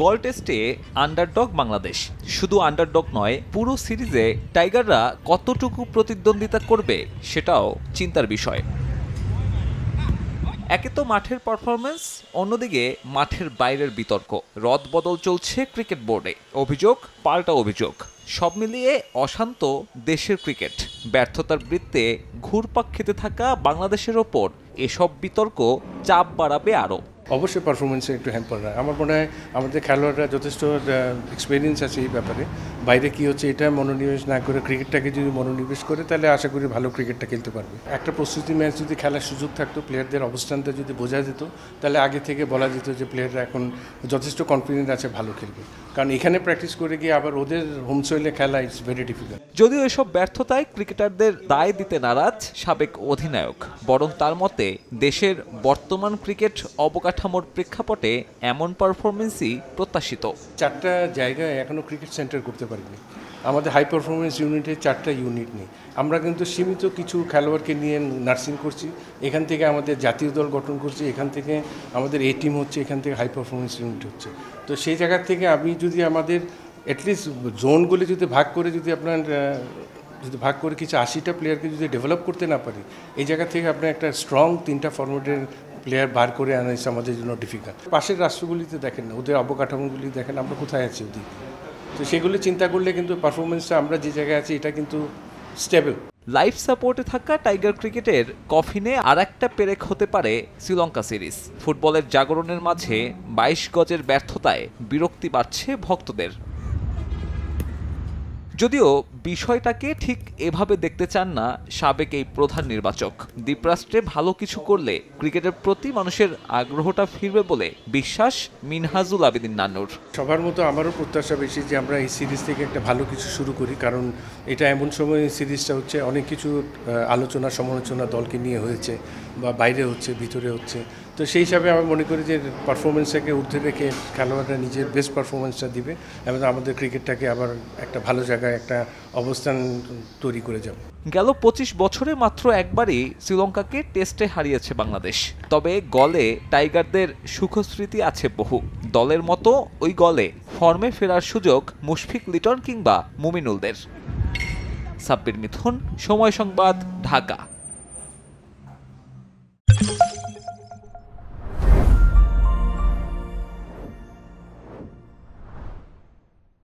গল টেস্টে আন্ডারডগ বাংলাদেশ। শুধু আন্ডারডগ নয়, পুরো সিরিজে টাইগাররা কতটুকু প্রতিদ্বন্দ্বিতা করবে সেটাও চিন্তার বিষয়। একে তো মাঠের পারফরমেন্স, অন্যদিকে মাঠের বাইরের বিতর্ক। রদবদল চলছে ক্রিকেট বোর্ডে, অভিযোগ পাল্টা অভিযোগ। সব মিলিয়ে অশান্ত দেশের ক্রিকেট। ব্যর্থতার বৃত্তে ঘুরপাক খেতে থাকা বাংলাদেশের ওপর এসব বিতর্ক চাপ বাড়াবে আরও। অবশ্যই পারফরমেন্সে একটু হ্যাম্পার হয়। আমার মনে হয় আমাদের খেলোয়াড়রা যথেষ্ট এক্সপিরিয়েন্স আছে এই ব্যাপারে। বাইরে কি হচ্ছে এটা মনোনিবেশ না করে ক্রিকেটটাকে যদি মনোনিবেশ করে তাহলে আশা করি ভালো ক্রিকেটটা খেলতে পারবে। একটা প্রস্তুতি ম্যাচ যদি খেলার সুযোগ থাকতো, প্লেয়ারদের অবস্থানটা যদি বোঝা যেত, তাহলে আগে থেকে বলা যেত যে প্লেয়াররা এখন যথেষ্ট কনফিডেন্ট আছে, ভালো খেলবে। কারণ এখানে প্র্যাকটিস করে গিয়ে আবার ওদের হোম সয়েলে খেলা ইটস ভেরি ডিফিকাল্ট। যদিও এসব ব্যর্থতায় ক্রিকেটারদের দায় দিতে নারাজ সাবেক অধিনায়ক, বরং তার মতে দেশের বর্তমান ক্রিকেট অবকাঠামোর প্রেক্ষাপটে এমন পারফরমেন্সই প্রত্যাশিত। 4টা জায়গায় এখনও ক্রিকেট সেন্টার করতে পারিনি। আমাদের হাই পারফরমেন্স ইউনিটে 4টা ইউনিট নেই। আমরা কিন্তু সীমিত কিছু খেলোয়াড়কে নিয়ে নার্সিং করছি, এখান থেকে আমাদের জাতীয় দল গঠন করছি, এখান থেকে আমাদের এ টিম হচ্ছে, এখান থেকে হাই পারফরমেন্স ইউনিট হচ্ছে। তো সেই জায়গা থেকে আমি যদি আমাদের অ্যাটলিস্ট জোনগুলি যদি ভাগ করে ভাগ করে কিছু 80টা প্লেয়ারকে যদি ডেভেলপ করতে না পারি, এই জায়গা থেকে আপনার একটা স্ট্রং 3টা ফরম্যাটের প্লেয়ার বার করে আনা আমাদের জন্য ডিফিকাল্ট। পাশের রাষ্ট্রগুলিতে দেখেন না, ওদের অবকাঠামোগুলি দেখেন আমরা কোথায় আছি ওদিকে। তো সেগুলি চিন্তা করলে কিন্তু পারফরমেন্সটা আমরা যে জায়গায় আছি এটা কিন্তু স্টেবল। লাইফ সাপোর্টে থাকা টাইগার ক্রিকেটের কফিনে আরেকটা পেরেক হতে পারে শ্রীলঙ্কা সিরিজ। ফুটবলের জাগরণের মাঝে 22 গজের ব্যর্থতায় বিরক্তি বাড়ছে ভক্তদের। যদিও বিষয়টাকে ঠিক এভাবে দেখতে চান না সাবেক এই প্রধান নির্বাচক। দ্বীপরাষ্ট্রে ভালো কিছু করলে ক্রিকেটের প্রতি মানুষের আগ্রহটা ফিরবে বলে বিশ্বাস মিনহাজুল আবেদিন নান্নুর। সবার মতো আমারও প্রত্যাশা বেশি যে আমরা এই সিরিজ থেকে একটা ভালো কিছু শুরু করি, কারণ এটা এমন সময় এই সিরিজটা হচ্ছে অনেক কিছু আলোচনা সমালোচনা দলকে নিয়ে হয়েছে, বা বাইরে হচ্ছে ভিতরে হচ্ছে। তো সেই হিসাবে আমি মনে করি যে পারফরমেন্সটাকে ঊর্ধ্বে রেখে খেলোয়াড়রা নিজের বেস্ট পারফরমেন্সটা দিবে এবং আমাদের ক্রিকেটটাকে আবার একটা ভালো জায়গায় একটা অবস্থান তৈরি করে যাব। গেল 25 বছরে মাত্র একবারই শ্রীলঙ্কাকে টেস্টে হারিয়েছে বাংলাদেশ। তবে গলে টাইগারদের সুখস্মৃতি আছে বহু। দলের মতো ওই গলে ফর্মে ফেরার সুযোগ মুশফিক লিটন কিংবা মুমিনুলদের। সাব্বির মিথুন, সময় সংবাদ, ঢাকা।